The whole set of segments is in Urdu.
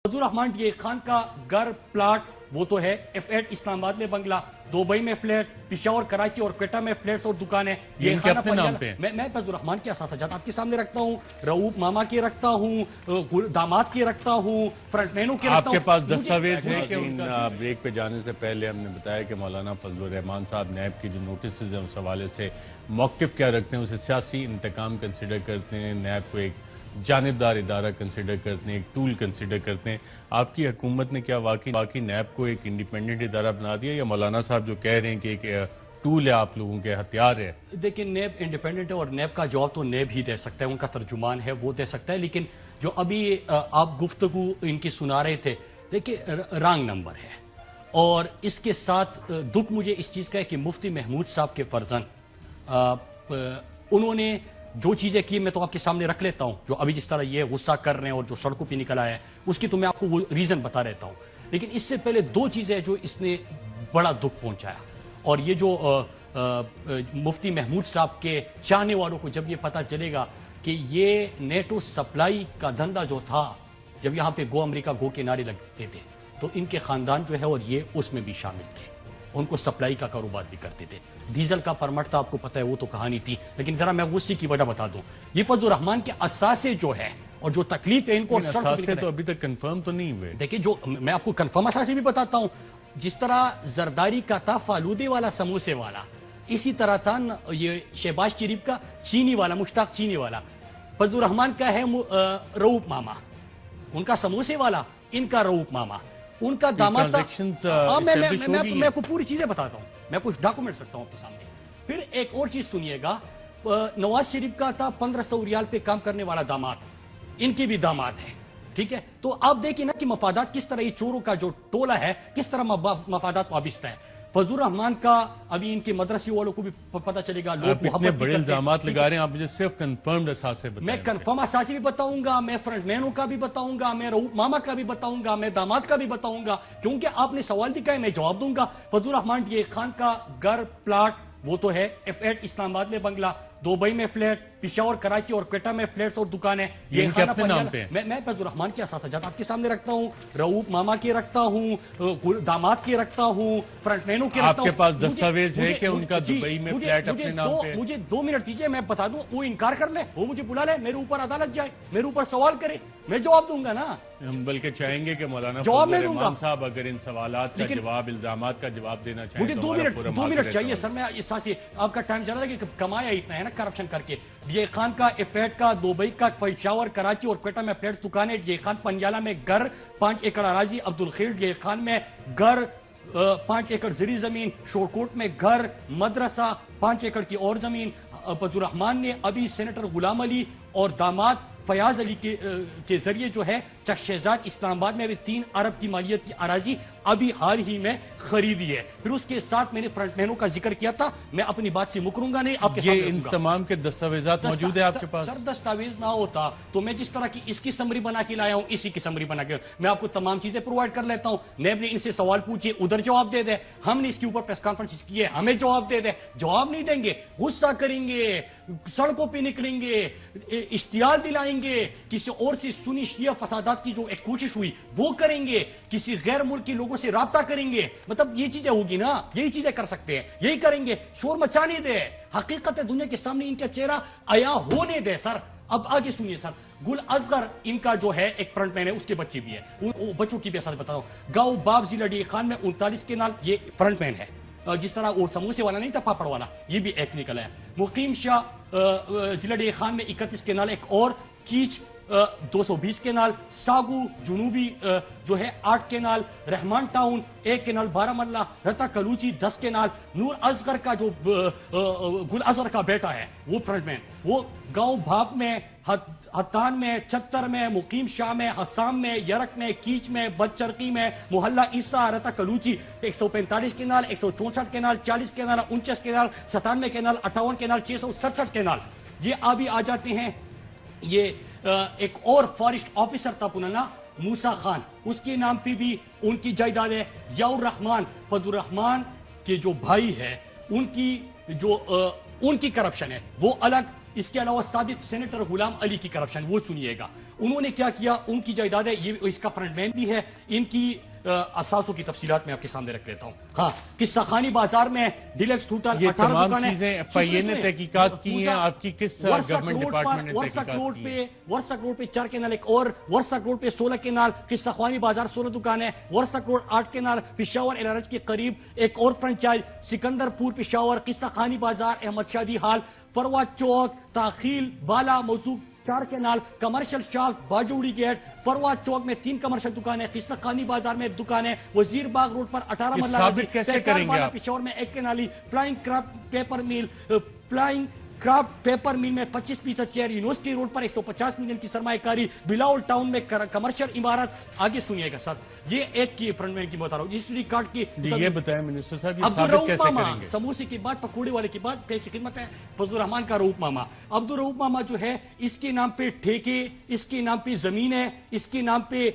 عبدالرحمان ڈی خان کا گھر پلاٹ وہ تو ہے، F8 اسلام آباد میں بنگلہ، دبئی میں فلیٹ، پشاور، کراچی اور کوئٹہ میں فلیٹس اور دکانیں. یہ ان کے اپنے نام پہ میں عبدالرحمان کے اثاثات آپ کے سامنے رکھتا ہوں، رؤوف ماما کے رکھتا ہوں، داماد کے رکھتا ہوں، فرنٹ مینوں کے رکھتا ہوں. آپ کے پاس دستاویز ہے کہ بریک پہ جانے سے پہلے ہم نے بتایا کہ مولانا فضل الرحمان صاحب نیب کی جو نوٹسز ہیں اس حوالے سے موقف کیا رکھتے ہیں، اسے سیاسی انتقام کنسیڈر کرتے ہیں، نیب کو ایک جانبدار ادارہ کنسیڈر کرتے ہیں، ایک ٹول کنسیڈر کرتے ہیں. آپ کی حکومت نے کیا واقعی نیب کو ایک انڈیپینڈنٹ ادارہ بنا دیا، یا مولانا صاحب جو کہہ رہے ہیں کہ ایک ٹول ہے آپ لوگوں کے، ہتھیار ہے؟ دیکھیں نیب انڈیپینڈنٹ ہے اور نیب کا جواب تو نیب ہی دے سکتا ہے، ان کا ترجمان ہے وہ دے سکتا ہے. لیکن جو ابھی آپ گفتگو ان کی سنا رہے تھے، دیکھیں رانگ نمبر ہے. اور اس کے ساتھ دکھ مجھے اس چیز کا ہے کہ مفتی محمود صاحب کے فرزند انہوں نے جو چیزیں کی میں تو آپ کے سامنے رکھ لیتا ہوں، جو ابھی جس طرح یہ غصہ کر رہے ہیں اور جو سڑکوں پہ نکل آیا ہے اس کی تو میں آپ کو وہ ریزن بتا رہتا ہوں. لیکن اس سے پہلے دو چیزیں جو اس نے بڑا دکھ پہنچایا، اور یہ جو مفتی محمود صاحب کے چاہنے والوں کو جب یہ پتہ چلے گا کہ یہ نیٹو سپلائی کا دھندا جو تھا، جب یہاں پہ گو امریکہ گو کے نعرے لگتے تھے تو ان کے خاندان جو ہے اور یہ اس میں بھی شامل تھے، ان کو سپلائی کا کاروبار بھی کرتے تھے. ڈیزل کا پرمٹ تھا، آپ کو پتہ ہے وہ تو کہانی تھی. لیکن ذرا میں اسی کی وجہ بتا دوں، یہ فضل الرحمان کے اثاثے جو ہے اور جو تکلیف ہے ان کو، اثاثے تو ابھی تک کنفرم تو نہیں ہوئے. دیکھیں جو میں آپ کو کنفرم اثاثے بھی بتاتا ہوں، جس طرح زرداری کا تھا فالودے والا، سموسے والا، اسی طرح تھا یہ شہباز شریف کا چینی والا، مشتاق چینی والا. فضل الرحمان کا ہے رؤوف ماما، ان کا سموسے والا، ان کا رؤوف ماما، ان کا داماد تھا. میں آپ کو پوری چیزیں بتاتا ہوں، میں کچھ ڈاکومنٹس رکھتا ہوں آپ کے سامنے. پھر ایک اور چیز سنیے گا، نواز شریف کا تھا 1500 ریال پہ کام کرنے والا داماد، ان کی بھی داماد ہے. ٹھیک ہے، تو آپ دیکھیں نا کہ مفادات کس طرح، یہ چوروں کا جو ٹولہ ہے کس طرح مفادات وابستہ ہے. فضل الرحمان کا ابھی ان کے مدرسے والوں کو بھی پتہ چلے گا. لوگ اتنے بڑے الزامات لگا رہے ہیں، آپ مجھے صرف کنفرمڈ اثاثے بتائیں. میں کنفرم اثاثے بھی بتاؤں گا، میں فرنٹ مینوں کا بھی بتاؤں گا، میں رؤوف ماما کا بھی بتاؤں گا، میں داماد کا بھی بتاؤں گا، کیونکہ آپ نے سوال دکھا ہے میں جواب دوں گا. فضل الرحمان ڈی خان کا گھر پلاٹ وہ تو ہے، F8 اسلام آباد میں بنگلہ، دبئی میں فلیٹ، پشاور، کراچی اور کوئٹہ میں فلیٹس اور دکانیں. یہ ان کے اپنے نام پہ. میں فضل الرحمان کے اثاثات آپ کے سامنے رکھتا ہوں، رؤوف ماما کے رکھتا ہوں، داماد کے رکھتا ہوں، فرنٹ مینوں کے رکھتا ہوں. آپ کے پاس دستاویز ہے کہ ان کا دبئی میں فلیٹ اپنے نام پہ؟ مجھے 2 منٹ دیجئے، میں بتا دوں. وہ انکار کر لے، وہ مجھے بلا لے، میرے اوپر عدالت جائے، میرے اوپر سوال کرے، میں جواب دوں گا نا. ہم بلکہ چاہیں گے کہ مولانا جواب فضل الرحمان صاحب اگر ان سوالات کا جواب، الزامات کا جواب دینا چاہیں. مجھے 2 منٹ چاہیے سر. میں اس ساتھ سے آپ کا ٹائم چلا رہا ہے کہ کمایا اتنا ہے نا کرپشن کر کے. ڈی خان کا F8 کا دبئی کا پشاور، کراچی اور کوئٹہ میں فلیٹس دکانیں. ڈی خان پنجالہ میں گھر 5 ایکڑ اراضی. عبدالخیر ڈی خان میں گھر 5 ایکڑ زرعی زمین. شورکوٹ میں گھر، مدرسہ، 5 ایکڑ کی اور زمین. فضل الرحمان نے ابھی سینیٹر غلام علی اور داماد فیاض علی کے ذریعے جو ہے چک شہزاد اسلام آباد میں 3 ارب کی مالیت کی اراضی ابھی حال ہی میں خریدی ہے. پھر اس کے ساتھ میں نے فرنٹ مینوں کا ذکر کیا تھا، میں اپنی بات سے مکروں گا نہیں، آپ کے سامنے. یہ ان تمام کے دستاویزات موجود ہیں آپ کے پاس؟ سر دستاویز نہ ہوتا تو میں جس طرح کی اس کی سمری بنا کے لایا ہوں اسی کی سمری بنا کے میں آپ کو تمام چیزیں پرووائڈ کر لیتا ہوں. نیب نے ان سے سوال پوچھے، ادھر جواب دے دے. ہم نے اس کے اوپر پریس کانفرنس کی ہے، ہمیں جواب دے دے. جواب نہیں دیں گے، غصہ کریں گے، سڑکوں پہ نکلیں گے، اشتعال دلائیں گے، کسی اور سے سنی شیعہ فسادات کی جو ایک کوشش ہوئی وہ کریں گے، کسی غیر ملکی لوگوں سے رابطہ کریں گے. مطلب یہ چیزیں ہوگی نا، یہی چیزیں کر سکتے ہیں، یہی کریں گے. شور مچانے دے، حقیقت دنیا کے سامنے ان کا چہرہ عیاں ہونے دے. سر اب آگے سنیے سر. گل اصغر ان کا جو ہے ایک فرنٹ مین ہے، اس کے بچے بھی ہیں، بچوں کی بھی اثر بتا رہا ہوں. گاؤں باب ضلع ڈی خان میں 39 کنال یہ فرنٹ مین ہے. جس طرح وہ سموسے والا نہیں تھا، پاپڑ والا، یہ بھی ایک نکلا ہے. مقیم شاہ ضلع ڈی خان میں 31 کنال ایک اور. کیچ 220 کنال. ساگو جنوبی جو ہے 8 کنال. رحمان ٹاؤن 1 کنال. بارہمولہ رتا کلوچی 10 کنال. نور اصغر کا جو گل اصغر کا بیٹا ہے وہ فرنٹ مین، وہ گاؤں بھاپ میں، حتان میں، چھتر میں، مقیم شاہ میں، حسام میں، یرک میں، کیچ میں، بدچرقی میں، محلہ عیسیٰ، رتا کلوچی 145 کنال. 164 کنال. 40 کنال. 49 کنال. 97 کنال. 58 کنال. 667 کنال. یہ ابھی آ جاتے ہیں. یہ ایک اور فارسٹ آفیسر تھا پنانا، موسیٰ خان، اس کے نام پہ بھی ان کی جائیداد ہے. ضیاء الرحمان، فضل الرحمان کے جو بھائی ہے، ان کی جو ان کی کرپشن ہے وہ الگ. اس کے علاوہ سابق سینیٹر غلام علی کی کرپشن وہ سنیے گا. انہوں نے کیا کیا, ان کی جائیداد ہے, یہ اس کا فرنٹ مین بھی ہے. ان کی اساسوں کی تفصیلات میں آپ کے سامنے رکھ لیتا ہوں. ہاں, قصہ خانی بازار میں ڈیلکس ہوٹل, یہ تمام چیزیں ایف آئی اے نے تحقیقات کی ہیں. آپ کی کس گورنمنٹ ڈپارٹمنٹ نے تحقیقات کی ہیں؟ ورسک روڈ پہ 4 کینال, ایک اور ورسک روڈ پہ 16 کینال, قصہ خانی بازار 16 دکانیں, Warsak road 8 canal, Peshawar a large کے قریب ایک اور فرنچائز, سکندر پور پشاور, قصہ خانی بازار, احمد شادی ہال, فروا چوک, تاخیل بالا موضوع 4 canal, commercial shop, Bajauri gate, فروا چوک میں 3 کمرشل دکانیں, قصہ خانی بازار میں دکانیں, وزیر باغ روڈ پر 18 مرلہ ثابت کیسے کریں گے آپ؟ پشاور میں 1 کینالی, فلائنگ کرافٹ پیپر میل, فلائنگ کرافٹ پیپر میل میں 25% شیئر, یونیورسٹی روڈ پر 150 ملین کی سرمایہ کاری, بلاول ٹاؤن میں کمرشل عمارت. آگے سنیے گا سر, یہ ایک کی فرنٹ مین کی بتا رہا ہوں. اس ریکارڈ کی یہ بتائیں منسٹر صاحب, یہ ثابت کیسے کریں گے؟ سموسے کی بات, پکوڑے والے کی بات, پیش کی خدمت ہے فضل الرحمان کا رؤوف ماما. عبدالرؤوف ماما جو ہے, اس کے نام پہ ٹھیکے, اس کے نام پہ زمین ہے, اس کے نام پہ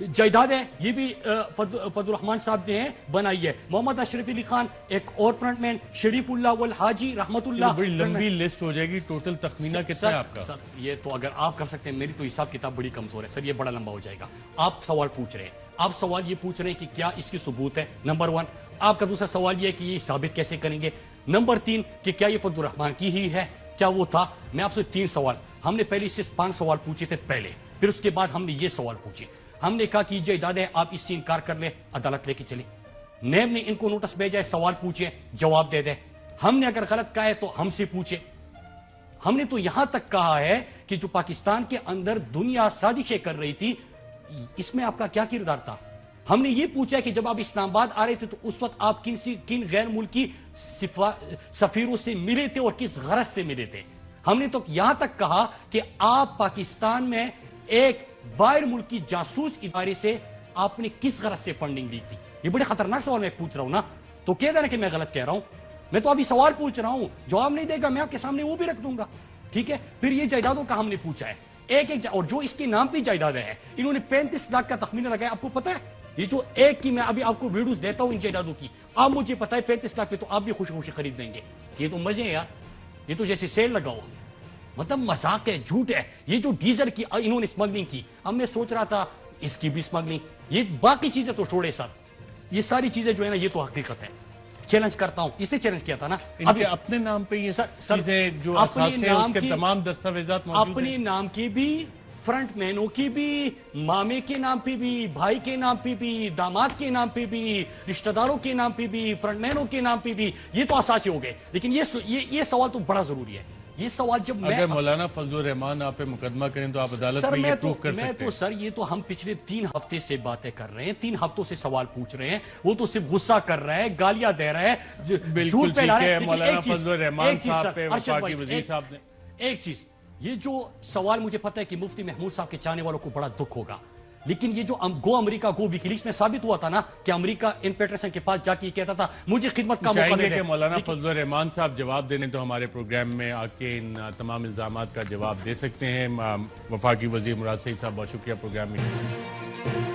جائیداد ہے, یہ بھی فضل الرحمان صاحب نے بنائی ہے. محمد اشرف علی خان ایک اور فرنٹ مین, شریف اللہ والحاجی رحمت اللہ. بڑی لمبی لسٹ ہو جائے گی. ٹوٹل تخمینہ کتنا ہے آپ کا؟ سر یہ تو اگر آپ کر سکتے ہیں, میری تو حساب کتاب بڑی کمزور ہے سر, یہ بڑا لمبا ہو جائے گا. آپ سوال پوچھ رہے ہیں, آپ سوال یہ پوچھ رہے ہیں کہ کیا اس کی ثبوت ہے, نمبر 1. آپ کا دوسرا سوال یہ ہے کہ یہ ثابت کیسے کریں گے, نمبر 3 کہ کیا یہ فضل الرحمان کی ہی ہے, کیا وہ تھا. میں آپ سے 3 سوال, ہم نے پہلے سے 5 سوال پوچھے تھے پہلے, پھر اس کے بعد ہم نے یہ سوال پوچھے. ہم نے کہا کہ یہ جائیداد ہے, آپ اس سے انکار کر لیں, عدالت لے کے چلیں. نیب نے ان کو نوٹس بھیجا ہے, سوال پوچھے, جواب دے دیں. ہم نے اگر غلط کہا ہے تو ہم سے پوچھے. ہم نے تو یہاں تک کہا ہے کہ جو پاکستان کے اندر دنیا سازشیں کر رہی تھی, اس میں آپ کا کیا کردار تھا. ہم نے یہ پوچھا ہے کہ جب آپ اسلام آباد آ رہے تھے تو اس وقت آپ کن غیر ملکی سفیروں سے ملے تھے اور کس غرض سے ملے تھے. ہم نے تو یہاں تک کہا کہ آپ پاکستان میں ایک باہر ملکی جاسوس ادارے سے آپ نے کس غرض سے فنڈنگ دی تھی. یہ بڑے خطرناک سوال میں پوچھ رہا ہوں نا, تو کہہ دینا کہ میں غلط کہہ رہا ہوں. میں تو ابھی سوال پوچھ رہا ہوں, جواب نہیں دے گا میں آپ کے سامنے وہ بھی رکھ دوں گا. ٹھیک ہے, پھر یہ جائیدادوں کا ہم نے پوچھا ہے ایک ایک, اور جو اس کے نام پہ جائیداد ہے انہوں نے 35 لاکھ کا تخمینہ لگایا. آپ کو پتا ہے یہ جو ایک کی, میں ابھی آپ کو ویڈیوز دیتا ہوں ان جائیدادوں کی, آپ مجھے پتا ہے 35 لاکھ پہ تو آپ بھی خوشی خوشی خرید لیں گے. یہ تو مزے ہیں یار, یہ تو جیسے سیل لگا ہو, مطلب مذاق ہے, جھوٹ ہے. یہ جو ڈیزل کی انہوں نے اسمگلنگ کی, اب میں سوچ رہا تھا اس کی بھی اسمگلنگ, یہ باقی چیزیں تو چھوڑے سر, یہ ساری چیزیں جو ہے نا یہ تو حقیقت ہے. چیلنج کرتا ہوں, اس نے چیلنج کیا تھا نا, ان کے اپنے نام پہ یہ چیزیں جو اساس ہیں اس کے تمام دستاویزات موجود ہیں. اپنے نام کی بھی, فرنٹ مینوں کی بھی, مامے کے نام پہ بھی, بھائی کے نام پہ بھی, داماد کے نام پہ بھی, رشتہ داروں کے نام پہ بھی, فرنٹ مینوں کے نام پہ بھی. یہ تو اساسی ہو گئے. لیکن یہ سوال تو بڑا ضروری ہے. یہ سوال جب اگر مولانا فضل الرحمان آپ پہ مقدمہ کریں تو آپ عدالت میں یہ پروف کر سکتے ہیں. سر یہ تو ہم پچھلے 3 ہفتے سے باتیں کر رہے ہیں, 3 ہفتوں سے سوال پوچھ رہے ہیں. وہ تو صرف غصہ کر رہا ہے, گالیاں دے رہا ہے, بالکل ٹھیک ہے. مولانا فضل الرحمان صاحب پہ وفاقی وزیر صاحب نے ایک چیز, یہ جو سوال مجھے پتا ہے کہ مفتی محمود صاحب کے چاہنے والوں کو بڑا دکھ ہوگا, لیکن یہ جو گو امریکہ گو ویکیلیکس میں ثابت ہوا تھا نا کہ امریکہ ان پیٹرسن کے پاس جا کے یہ کہتا تھا مجھے خدمت کا موقع دے. کہ مولانا فضل الرحمان صاحب جواب دینے تو ہمارے پروگرام میں آ کے ان تمام الزامات کا جواب دے سکتے ہیں. وفاقی وزیر مراد سعید صاحب بہت شکریہ پروگرام میں.